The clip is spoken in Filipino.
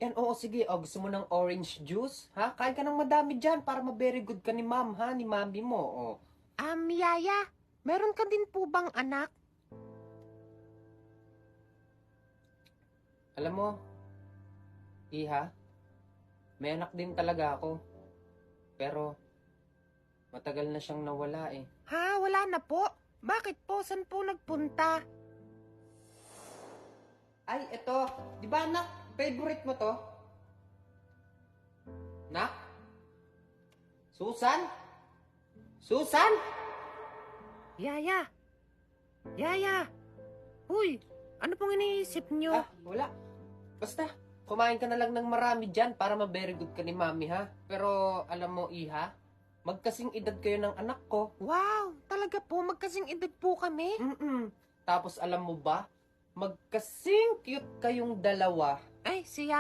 Yan, oo, sige. O, gusto mo ng orange juice? Ha? Kain ka ng madami dyan para ma-very good ka ni ma'am, ha? Ni mami mo, o. Yaya, meron ka din po bang anak? Alam mo, Iha, may anak din talaga ako. Pero, matagal na siyang nawala eh. Ha, wala na po. Bakit po? Saan po nagpunta? Ay, eto. Di ba, anak? Favorite mo to? Nak? Susan? Susan? Yaya! Yaya! Uy, ano pong iniisip nyo? Ah, wala. Basta, kumain ka na lang ng marami dyan para ma-very good ka ni mami, ha? Pero, alam mo, Iha, magkasing edad kayo ng anak ko. Wow, talaga po, magkasing edad po kami. Tapos, alam mo ba, magkasing cute kayong dalawa. Ay, si